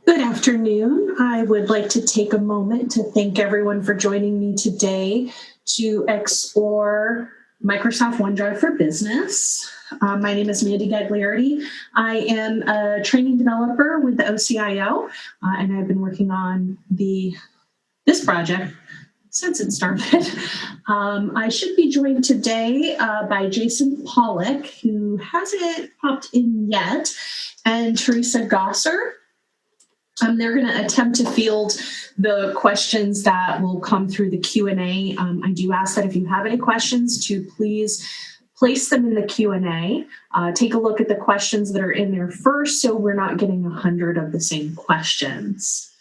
Good afternoon. I would like to take a moment to thank everyone for joining me today to explore Microsoft OneDrive for Business. My name is Mandy Gagliardi. I am a training developer with the OCIO, and I've been working on this project since it started. I should be joined today by Jason Pollock, who hasn't popped in yet, and Teresa Gosser. They're going to attempt to field the questions that will come through the Q&A. I do ask that if you have any questions to please place them in the Q&A. Take a look at the questions that are in there first so we're not getting 100 of the same questions.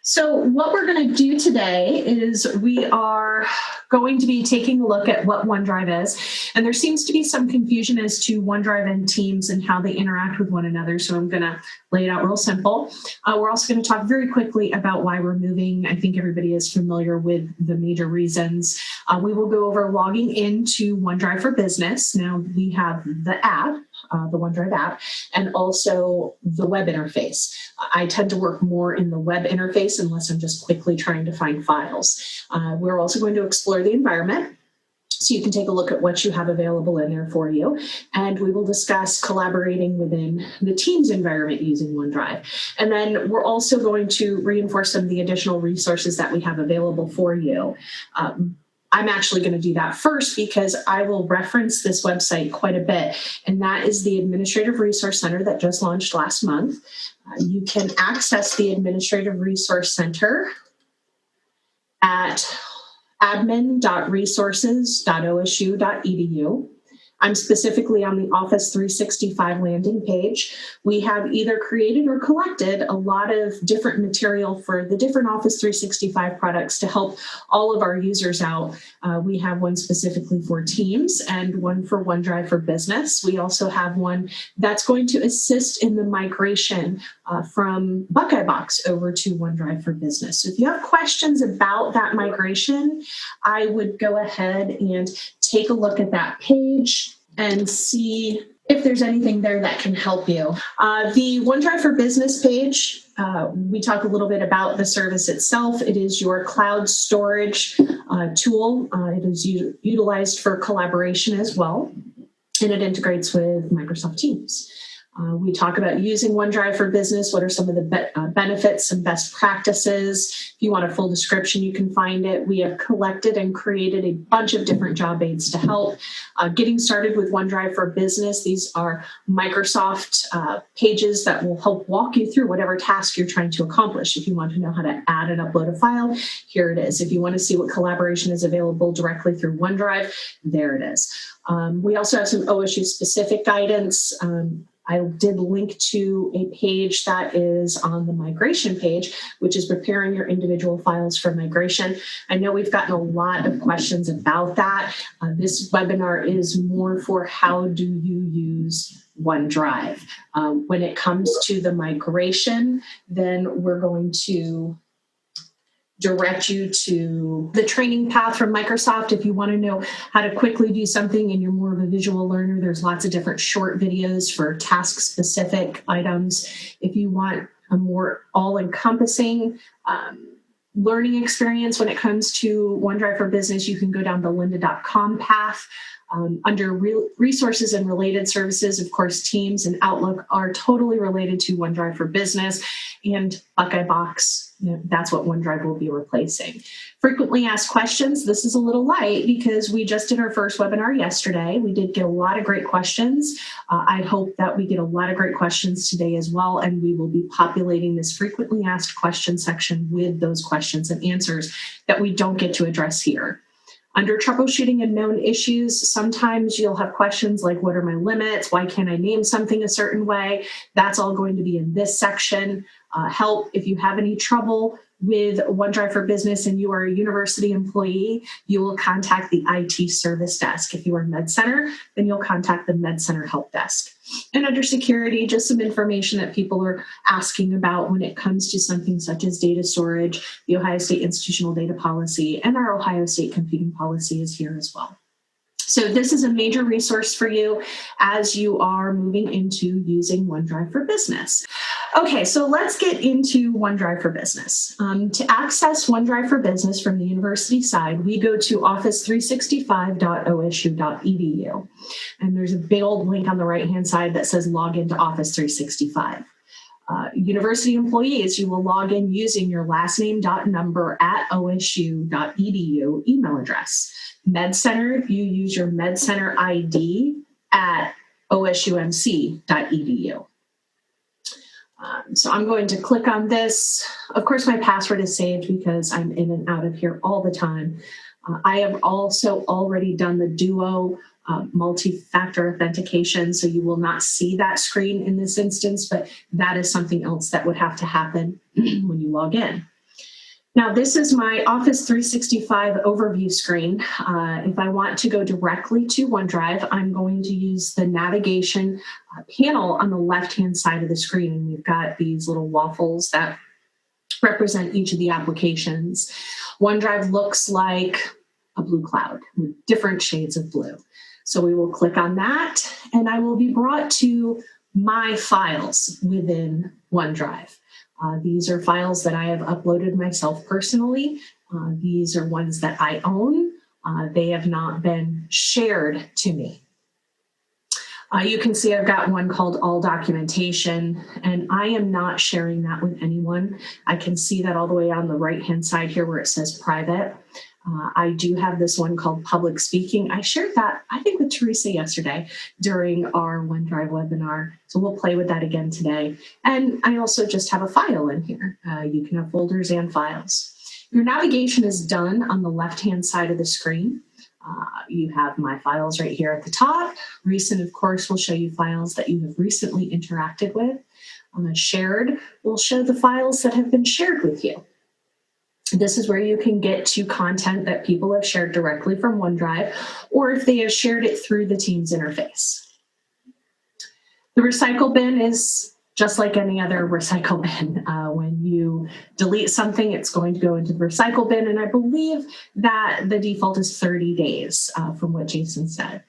So what we're going to do today is we are going to be taking a look at what OneDrive is. And there seems to be some confusion as to OneDrive and Teams and how they interact with one another. So I'm going to lay it out real simple. We're also going to talk very quickly about why we're moving. I think everybody is familiar with the major reasons. We will go over logging into OneDrive for Business. Now we have the app, the OneDrive app, and also the web interface. I tend to work more in the web interface unless I'm just quickly trying to find files. We're also going to explore the environment, so you can take a look at what you have available in there for you. And we will discuss collaborating within the Teams environment using OneDrive. And then we're also going to reinforce some of the additional resources that we have available for you. I'm actually going to do that first because I will reference this website quite a bit, and that is the Administrative Resource Center that just launched last month. You can access the Administrative Resource Center at admin.resources.osu.edu. I'm specifically on the Office 365 landing page. We have either created or collected a lot of different material for the different Office 365 products to help all of our users out. We have one specifically for Teams and one for OneDrive for Business. We also have one that's going to assist in the migration from BuckeyeBox over to OneDrive for Business. So if you have questions about that migration, I would go ahead and take a look at that page and see if there's anything there that can help you. The OneDrive for Business page, we talk a little bit about the service itself. It is your cloud storage tool. It is utilized for collaboration as well, and it integrates with Microsoft Teams. We talk about using OneDrive for Business. What are some of the benefits and best practices? If you want a full description, you can find it. We have collected and created a bunch of different job aids to help. Getting started with OneDrive for Business. These are Microsoft pages that will help walk you through whatever task you're trying to accomplish. If you want to know how to add and upload a file, here it is. If you want to see what collaboration is available directly through OneDrive, there it is. We also have some OSU specific guidance. I did link to a page that is on the migration page, which is preparing your individual files for migration. I know we've gotten a lot of questions about that. This webinar is more for how do you use OneDrive. When it comes to the migration, then we're going to direct you to the training path from Microsoft. If you want to know how to quickly do something and you're more of a visual learner, there's lots of different short videos for task-specific items. If you want a more all-encompassing learning experience when it comes to OneDrive for Business, you can go down the lynda.com path. Under resources and related services, of course, Teams and Outlook are totally related to OneDrive for Business, and BuckeyeBox, that's what OneDrive will be replacing. Frequently asked questions. This is a little light because we just did our first webinar yesterday. We did get a lot of great questions. I hope that we get a lot of great questions today as well, and we will be populating this frequently asked questions section with those questions and answers that we don't get to address here. Under troubleshooting and known issues, sometimes you'll have questions like, what are my limits? Why can't I name something a certain way? That's all going to be in this section. Help if you have any trouble with OneDrive for Business and you are a university employee, you will contact the IT service desk. If you are MedCenter, then you'll contact the MedCenter help desk. And under security, just some information that people are asking about when it comes to something such as data storage. The Ohio State Institutional Data Policy and our Ohio State Computing Policy is here as well. So this is a major resource for you as you are moving into using OneDrive for Business. Okay, so let's get into OneDrive for Business. To access OneDrive for Business from the university side, we go to office365.osu.edu. And there's a big old link on the right-hand side that says log into Office 365. University employees, you will log in using your last name number at osu.edu email address. MedCenter, you use your MedCenter ID at osumc.edu. So I'm going to click on this. Of course, my password is saved because I'm in and out of here all the time. I have also already done the Duo multi-factor authentication, so you will not see that screen in this instance, but that is something else that would have to happen when you log in. Now, this is my Office 365 overview screen. If I want to go directly to OneDrive, I'm going to use the navigation panel on the left-hand side of the screen. And we've got these little waffles that represent each of the applications. OneDrive looks like a blue cloud with different shades of blue. So we will click on that, and I will be brought to my files within OneDrive. These are files that I have uploaded myself personally. These are ones that I own. They have not been shared to me. You can see I've got one called All Documentation, and I am not sharing that with anyone. I can see that all the way on the right-hand side here where it says Private. I do have this one called Public Speaking. I shared that, I think, with Teresa yesterday during our OneDrive webinar. So we'll play with that again today. And I also just have a file in here. You can have folders and files. Your navigation is done on the left-hand side of the screen. You have My Files right here at the top. Recent, of course, will show you files that you have recently interacted with. Shared will show the files that have been shared with you. This is where you can get to content that people have shared directly from OneDrive, or if they have shared it through the Teams interface. The recycle bin is just like any other recycle bin. When you delete something, it's going to go into the recycle bin, and I believe that the default is 30 days from what Jason said.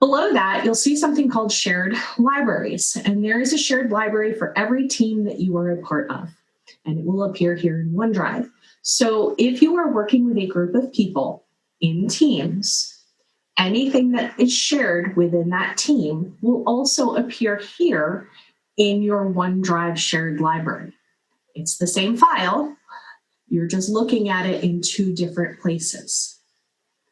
Below that, you'll see something called shared libraries, and there is a shared library for every team that you are a part of. And it will appear here in OneDrive. So if you are working with a group of people in teams, anything that is shared within that team will also appear here in your OneDrive shared library. It's the same file. You're just looking at it in two different places.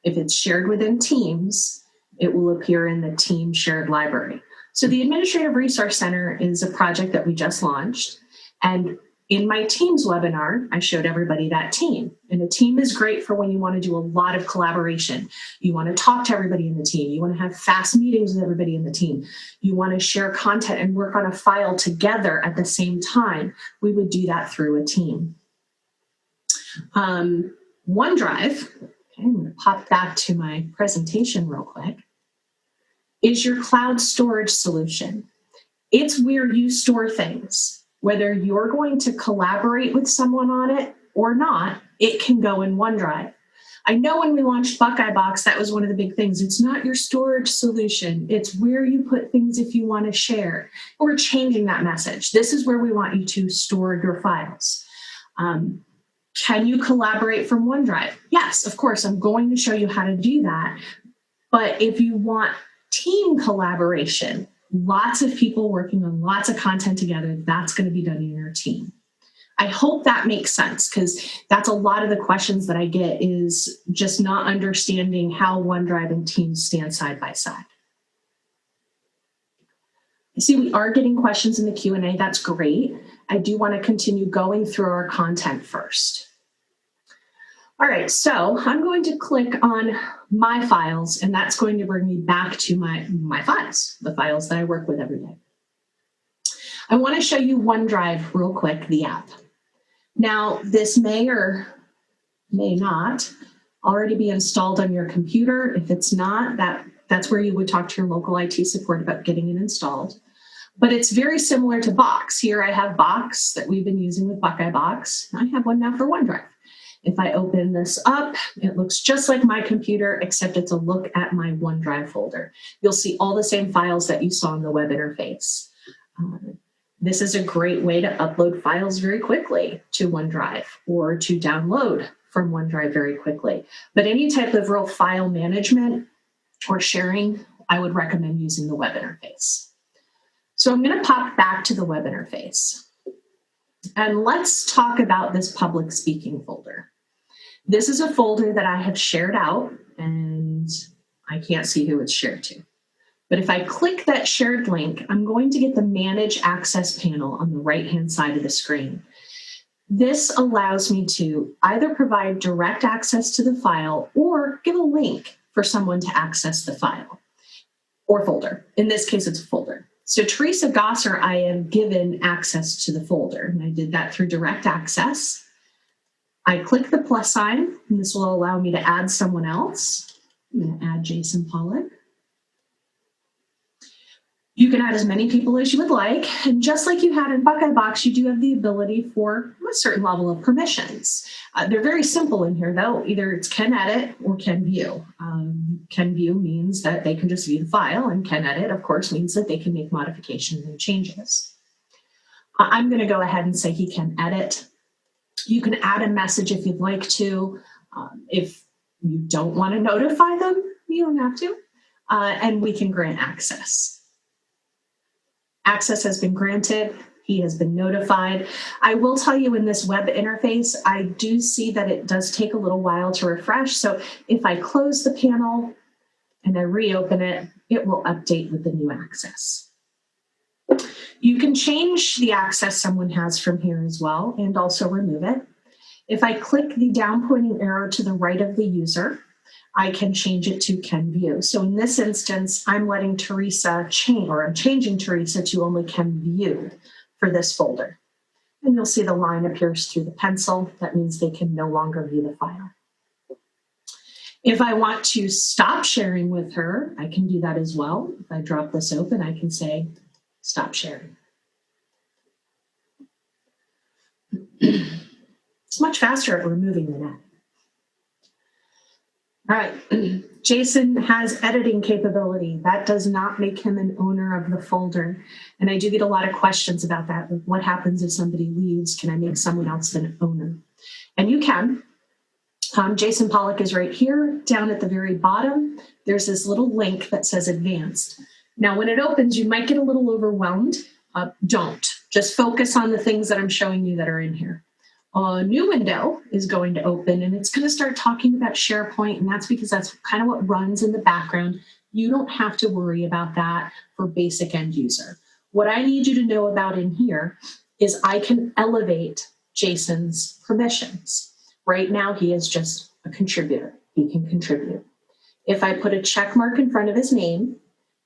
If it's shared within Teams, it will appear in the Team Shared Library. So the Administrative Resource Center is a project that we just launched, and in my Teams webinar, I showed everybody that team. And a team is great for when you want to do a lot of collaboration. You want to talk to everybody in the team. You want to have fast meetings with everybody in the team. You want to share content and work on a file together at the same time. We would do that through a team. OneDrive, okay, I'm going to pop back to my presentation real quick, is your cloud storage solution. It's where you store things. Whether you're going to collaborate with someone on it or not, it can go in OneDrive. I know when we launched Buckeye Box, that was one of the big things. It's not your storage solution. It's where you put things if you want to share. We're changing that message. This is where we want you to store your files. Can you collaborate from OneDrive? Yes, of course. I'm going to show you how to do that. But if you want team collaboration, lots of people working on lots of content together, that's going to be done in your team. I hope that makes sense, because that's a lot of the questions that I get, is just not understanding how OneDrive and Teams stand side by side. I see we are getting questions in the Q&A. That's great. I do want to continue going through our content first. All right, so I'm going to click on My Files, and that's going to bring me back to my files, the files that I work with every day. I want to show you OneDrive real quick, the app. Now, this may or may not already be installed on your computer. If it's not, that's where you would talk to your local IT support about getting it installed. But it's very similar to Box. Here I have Box that we've been using with Buckeye Box. I have one now for OneDrive. If I open this up, it looks just like my computer, except it's a look at my OneDrive folder. You'll see all the same files that you saw in the web interface. This is a great way to upload files very quickly to OneDrive or to download from OneDrive very quickly. But any type of real file management or sharing, I would recommend using the web interface. So I'm going to pop back to the web interface. And let's talk about this public speaking folder. This is a folder that I have shared out, and I can't see who it's shared to. But if I click that shared link, I'm going to get the Manage Access panel on the right-hand side of the screen. This allows me to either provide direct access to the file or give a link for someone to access the file or folder. In this case, it's a folder. So Teresa Gosser, I am given access to the folder, and I did that through direct access. I click the plus sign, and this will allow me to add someone else. I'm going to add Jason Pollock. You can add as many people as you would like, and just like you had in Buckeye Box, you do have the ability for a certain level of permissions. They're very simple in here, though. Either it's can edit or can view. Can view means that they can just view the file, and can edit, of course, means that they can make modifications and changes. I'm going to go ahead and say he can edit. You can add a message if you'd like to. If you don't want to notify them, you don't have to. And we can grant access. Access has been granted. He has been notified. I will tell you in this web interface, I do see that it does take a little while to refresh. So if I close the panel and I reopen it, it will update with the new access. You can change the access someone has from here as well and also remove it. If I click the down pointing arrow to the right of the user, I can change it to can view. So in this instance, I'm letting Teresa change, or I'm changing Teresa to only can view for this folder. And you'll see the line appears through the pencil. That means they can no longer view the file. If I want to stop sharing with her, I can do that as well. If I drop this open, I can say stop sharing. It's much faster at removing the net. All right, Jason has editing capability. That does not make him an owner of the folder. And I do get a lot of questions about that. Like, what happens if somebody leaves? Can I make someone else an owner? And you can. Jason Pollock is right here. Down at the very bottom, there's this little link that says advanced. Now, when it opens, you might get a little overwhelmed. Don't. Just focus on the things that I'm showing you that are in here. A new window is going to open, and it's going to start talking about SharePoint, and that's because that's kind of what runs in the background. You don't have to worry about that for basic end user. What I need you to know about in here is I can elevate Jason's permissions. Right now, he is just a contributor. He can contribute. If I put a check mark in front of his name,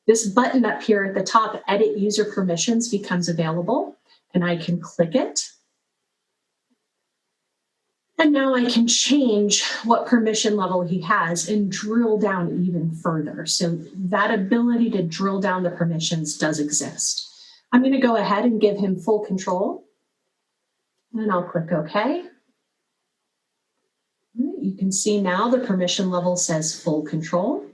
this button up here at the top, Edit User Permissions, becomes available, and I can click it. And now I can change what permission level he has and drill down even further. So that ability to drill down the permissions does exist. I'm going to go ahead and give him full control. And I'll click OK. You can see now the permission level says full control.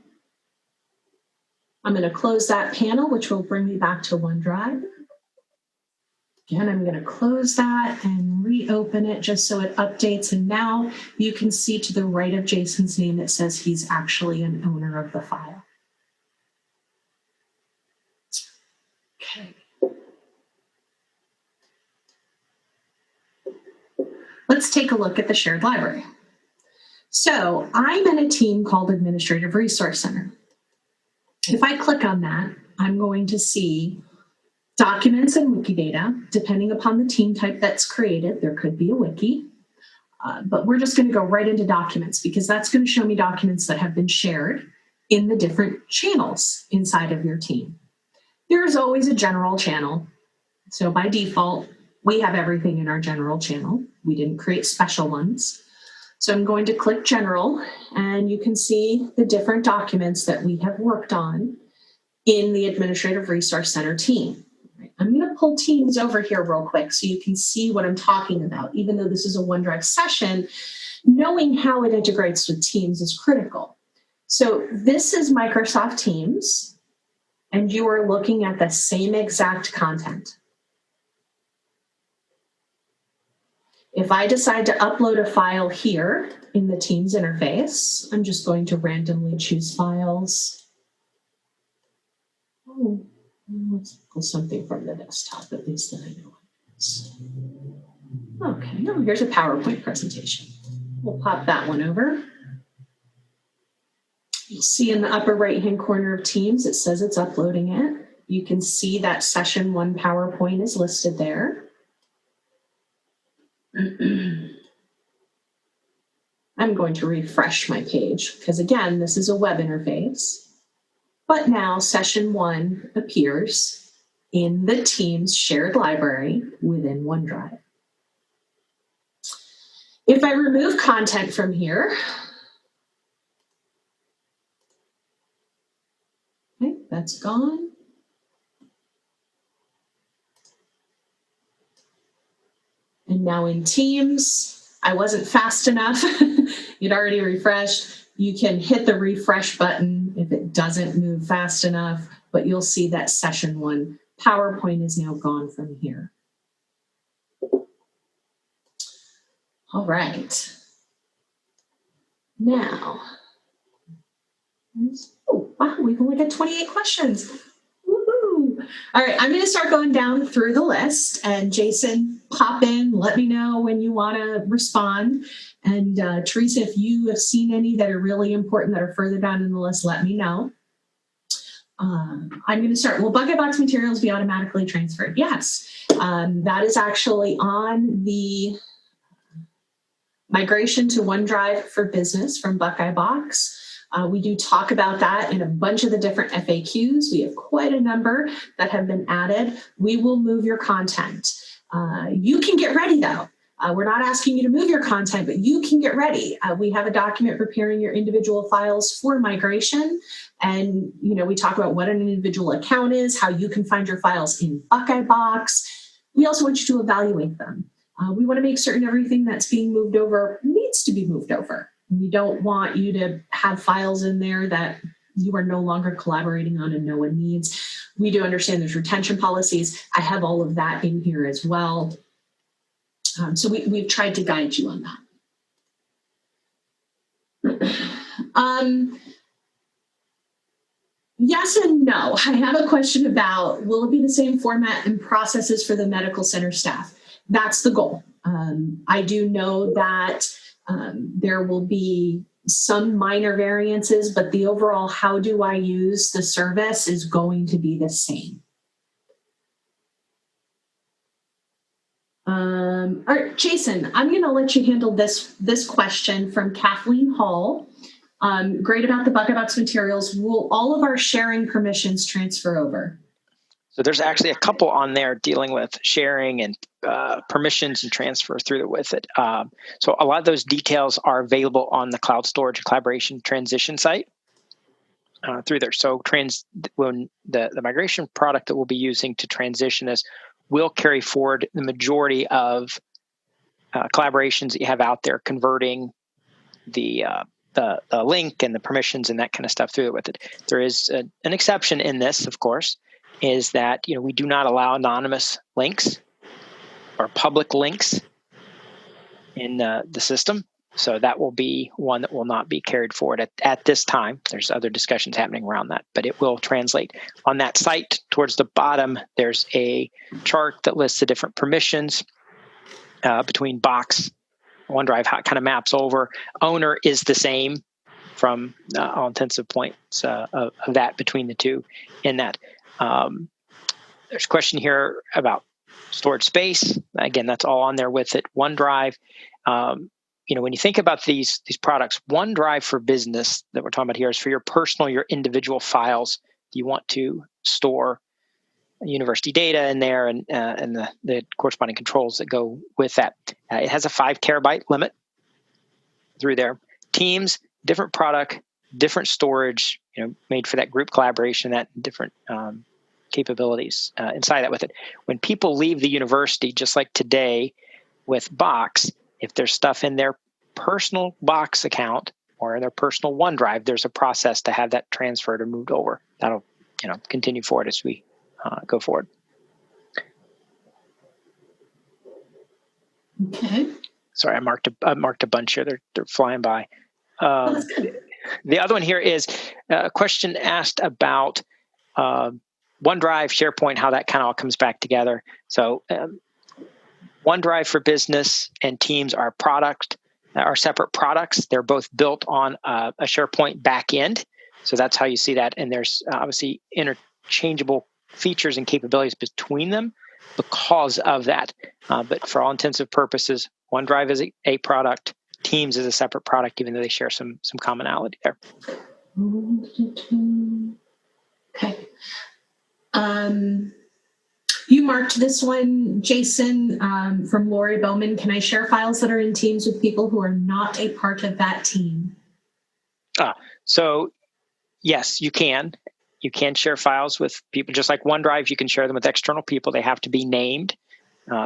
I'm going to close that panel, which will bring me back to OneDrive. Again, I'm going to close that and reopen it just so it updates. And now you can see to the right of Jason's name, it says he's actually an owner of the file. Okay. Let's take a look at the shared library. So I'm in a team called Administrative Resource Center. If I click on that, I'm going to see documents and Wikidata. Depending upon the team type that's created, there could be a wiki, but we're just going to go right into documents because that's going to show me documents that have been shared in the different channels inside of your team. There's always a general channel. So by default, we have everything in our general channel. We didn't create special ones. So I'm going to click General, and you can see the different documents that we have worked on in the Administrative Resource Center team. I'm going to pull Teams over here real quick so you can see what I'm talking about. Even though this is a OneDrive session, knowing how it integrates with Teams is critical. So this is Microsoft Teams, and you are looking at the same exact content. If I decide to upload a file here in the Teams interface, I'm just going to randomly choose files. Oh, let's pull something from the desktop, at least that I know what it is. Okay, no, here's a PowerPoint presentation. We'll pop that one over. You'll see in the upper right-hand corner of Teams, it says it's uploading it. You can see that session 1 PowerPoint is listed there. I'm going to refresh my page because, again, this is a web interface. But now session 1 appears in the Teams shared library within OneDrive. If I remove content from here, okay, that's gone. And now in Teams, I wasn't fast enough. It already refreshed. You can hit the refresh button if it doesn't move fast enough, but you'll see that session 1 PowerPoint is now gone from here. All right. Now, oh, wow, we've only got 28 questions. Woohoo! All right, I'm going to start going down through the list, and Jason, pop in, let me know when you want to respond. And Teresa, if you have seen any that are really important that are further down in the list, let me know. I'm going to start. Will Buckeye Box materials be automatically transferred? Yes, that is actually on the migration to OneDrive for Business from Buckeye Box. We do talk about that in a bunch of the different FAQs. We have quite a number that have been added. We will move your content. You can get ready though. We're not asking you to move your content, but you can get ready. We have a document preparing your individual files for migration. And we talk about what an individual account is, how you can find your files in Buckeye Box. We also want you to evaluate them. We want to make certain everything that's being moved over needs to be moved over. We don't want you to have files in there that you are no longer collaborating on and no one needs. We do understand there's retention policies. I have all of that in here as well. So we've tried to guide you on that. Yes and no. I have a question about, will it be the same format and processes for the medical center staff? That's the goal. I do know that there will be some minor variances, but the overall how do I use the service is going to be the same. All right, Jason, I'm going to let you handle this question from Kathleen Hall. Great about the Buckeye Box materials. Will all of our sharing permissions transfer over? So there's actually a couple on there dealing with sharing and permissions and transfer through with it. So a lot of those details are available on the Cloud Storage and Collaboration Transition site through there. So when the migration product that we'll be using to transition this will carry forward the majority of collaborations that you have out there, converting the link and the permissions and that kind of stuff through it with it. There is an exception in this, of course, is that we do not allow anonymous links or public links in the system. So that will be one that will not be carried forward at this time. There's other discussions happening around that, but it will translate. On that site, towards the bottom, there's a chart that lists the different permissions between Box, OneDrive, how it kind of maps over. Owner is the same from all intensive points of that between the two in that. There's a question here about storage space. Again, that's all on there with it. OneDrive, when you think about these products, OneDrive for Business that we're talking about here is for your personal, your individual files. You want to store university data in there and the corresponding controls that go with that. It has a 5 terabyte limit through there. Teams, different product, different storage, made for that group collaboration, that different capabilities inside that with it. When people leave the university, just like today with Box, if there's stuff in their personal Box account or in their personal OneDrive, there's a process to have that transferred or moved over. That'll continue forward as we go forward. Okay. Sorry, I marked a bunch here. They're flying by. That's good. The other one here is a question asked about OneDrive, SharePoint, how that kind of all comes back together. So OneDrive for Business and Teams are separate products. They're both built on a SharePoint backend. So that's how you see that. And there's obviously interchangeable features and capabilities between them because of that. But for all intents and purposes, OneDrive is a product. Teams is a separate product, even though they share some commonality there. Okay. You marked this one, Jason, from Lori Bowman. Can I share files that are in Teams with people who are not a part of that team? So yes, you can. You can share files with people, just like OneDrive. You can share them with external people. They have to be named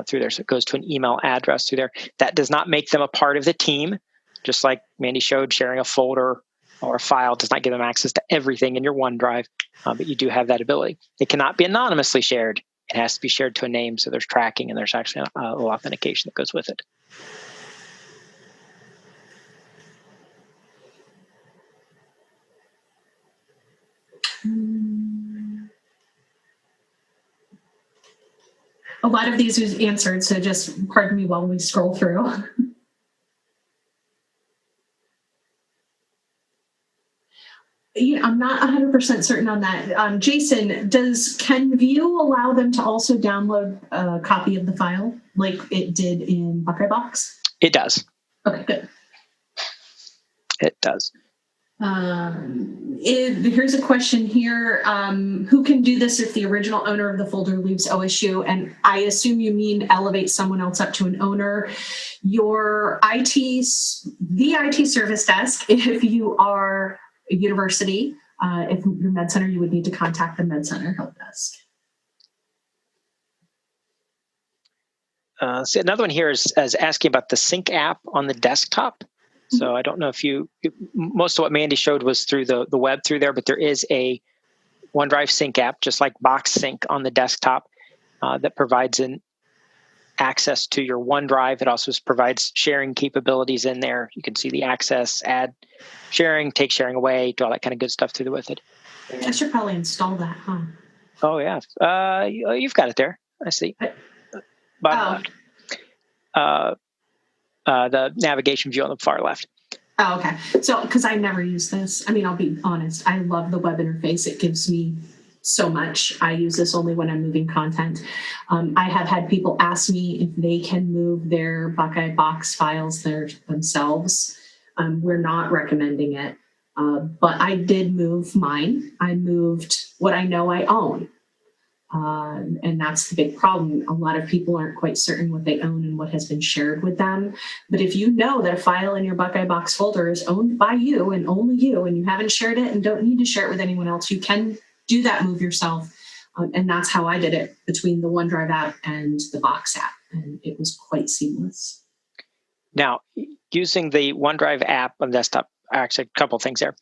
through there. So it goes to an email address through there. That does not make them a part of the team. Just like Mandy showed, sharing a folder or a file does not give them access to everything in your OneDrive, but you do have that ability. It cannot be anonymously shared. It has to be shared to a name, so there's tracking and there's actually a little authentication that goes with it. A lot of these was answered, so just pardon me while we scroll through. I'm not 100% certain on that. Jason, does CanView allow them to also download a copy of the file like it did in Buckeye Box? It does. Okay, good. It does. Here's a question here. Who can do this if the original owner of the folder leaves OSU? And I assume you mean elevate someone else up to an owner. The IT service desk, if you are a university, if you're Med Center, you would need to contact the Med Center help desk. See, another one here is asking about the Sync app on the desktop. So I don't know if most of what Mandy showed was through the web through there, but there is a OneDrive Sync app, just like Box Sync on the desktop, that provides an access to your OneDrive. It also provides sharing capabilities in there. You can see the access, add sharing, take sharing away, do all that kind of good stuff through with it. I should probably install that, huh? Oh, yeah. You've got it there. I see. Bottom left. The navigation view on the far left. Oh, okay. So, because I never use this. I mean, I'll be honest. I love the web interface. It gives me so much. I use this only when I'm moving content. I have had people ask me if they can move their Buckeye Box files themselves. We're not recommending it, but I did move mine. I moved what I know I own. And that's the big problem. A lot of people aren't quite certain what they own and what has been shared with them. But if you know that a file in your Buckeye Box folder is owned by you and only you, and you haven't shared it and don't need to share it with anyone else, you can do that move yourself. And that's how I did it between the OneDrive app and the Box app. And it was quite seamless. Now, using the OneDrive app on desktop, actually a couple of things there.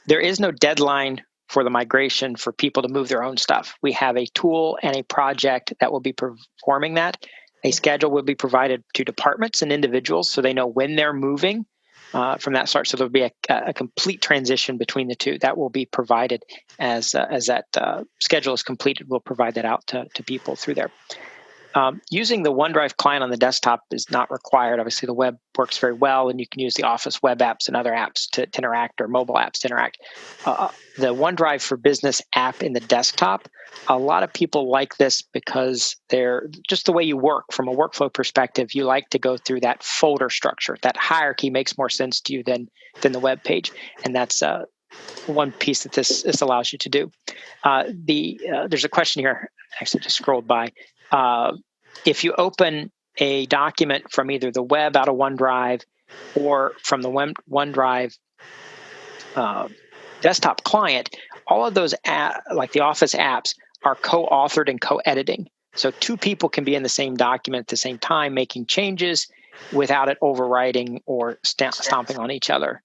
There is no deadline for the migration for people to move their own stuff. We have a tool and a project that will be performing that. A schedule will be provided to departments and individuals so they know when they're moving from that start. So there'll be a complete transition between the two. That will be provided as that schedule is completed. We'll provide that out to people through there. Using the OneDrive client on the desktop is not required. Obviously, the web works very well, and you can use the Office web apps and other apps to interact, or mobile apps to interact. The OneDrive for Business app in the desktop, a lot of people like this because they're just the way you work from a workflow perspective. You like to go through that folder structure. That hierarchy makes more sense to you than the web page, and that's one piece that this allows you to do. There's a question here. I actually just scrolled by. If you open a document from either the web out of OneDrive or from the OneDrive desktop client, all of those, like the Office apps, are co-authored and co-editing. So two people can be in the same document at the same time making changes, without it overriding or stomping on each other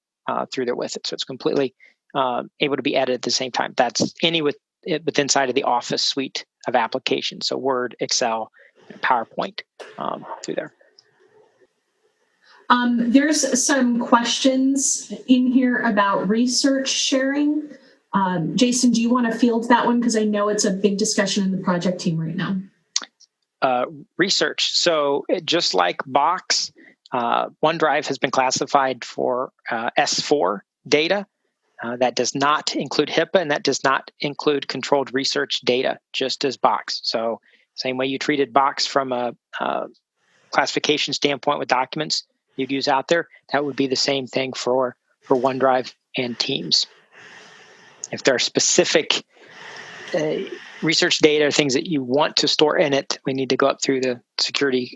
through there with it. So it's completely able to be edited at the same time. That's with inside of the Office suite of applications. So Word, Excel, PowerPoint through there. There's some questions in here about research sharing. Jason, do you want to field that one? Because I know it's a big discussion in the project team right now. Research. So just like Box, OneDrive has been classified for S4 data. That does not include HIPAA, and that does not include controlled research data, just as Box. So same way you treated Box from a classification standpoint with documents you'd use out there, that would be the same thing for OneDrive and Teams. If there are specific research data or things that you want to store in it, we need to go up through the security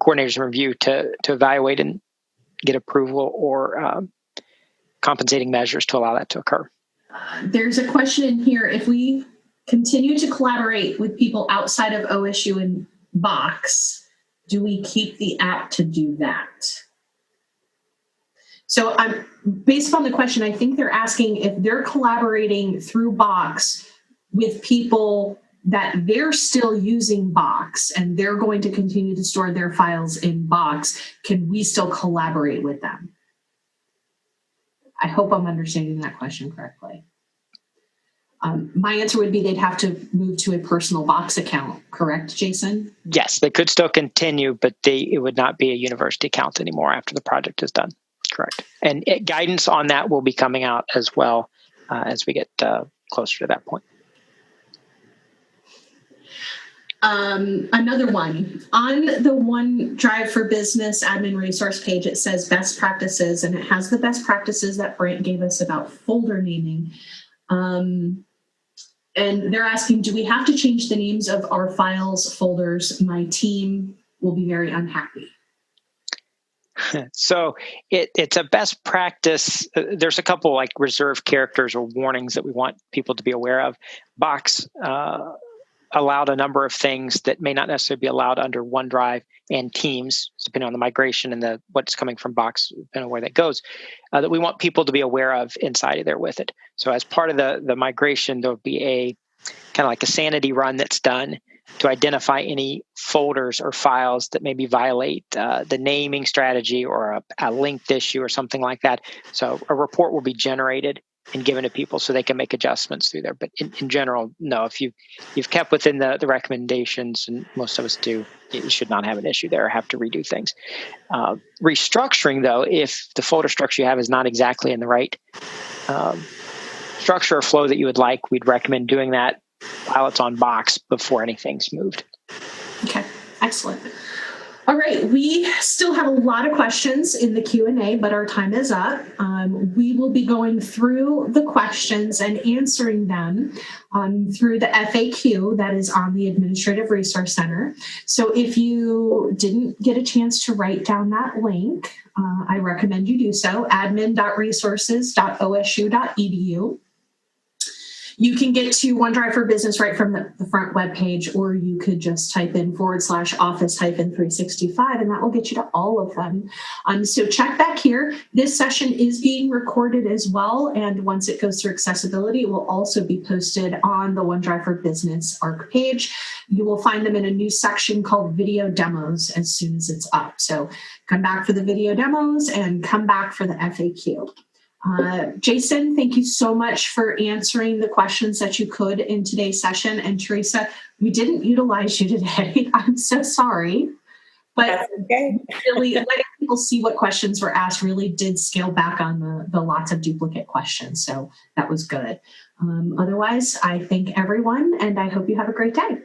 coordinators review to evaluate and get approval or compensating measures to allow that to occur. There's a question in here. If we continue to collaborate with people outside of OSU and Box, do we keep the app to do that? So I'm based upon the question, I think they're asking if they're collaborating through Box with people that they're still using Box and they're going to continue to store their files in Box, can we still collaborate with them? I hope I'm understanding that question correctly. My answer would be they'd have to move to a personal Box account, correct, Jason? Yes, they could still continue, but it would not be a university account anymore after the project is done. Correct. And guidance on that will be coming out as well as we get closer to that point. Another one. On the OneDrive for Business admin resource page, it says best practices, and it has the best practices that Brent gave us about folder naming. And they're asking, do we have to change the names of our files, folders? My team will be very unhappy. So it's a best practice. There's a couple like reserved characters or warnings that we want people to be aware of. Box allowed a number of things that may not necessarily be allowed under OneDrive and Teams, depending on the migration and what's coming from Box, depending on where that goes, that we want people to be aware of inside of there with it. So as part of the migration, there'll be a kind of like a sanity run that's done to identify any folders or files that maybe violate the naming strategy or a linked issue or something like that. So a report will be generated and given to people so they can make adjustments through there. But in general, no, if you've kept within the recommendations, and most of us do, you should not have an issue there or have to redo things. Restructuring, though, if the folder structure you have is not exactly in the right structure or flow that you would like, we'd recommend doing that while it's on Box before anything's moved. Okay, excellent. All right, we still have a lot of questions in the Q&A, but our time is up. We will be going through the questions and answering them through the FAQ that is on the Administrative Resource Center. So if you didn't get a chance to write down that link, I recommend you do so, admin.resources.osu.edu. You can get to OneDrive for Business right from the front web page, or you could just type in /office-365, and that will get you to all of them. So check back here. This session is being recorded as well, and once it goes through accessibility, it will also be posted on the OneDrive for Business ARC page. You will find them in a new section called Video Demos as soon as it's up. So come back for the video demos and come back for the FAQ. Jason, thank you so much for answering the questions that you could in today's session. And Teresa, we didn't utilize you today. I'm so sorry. But that's okay. Really letting people see what questions were asked really did scale back on the lots of duplicate questions. So that was good. Otherwise, I thank everyone and I hope you have a great day.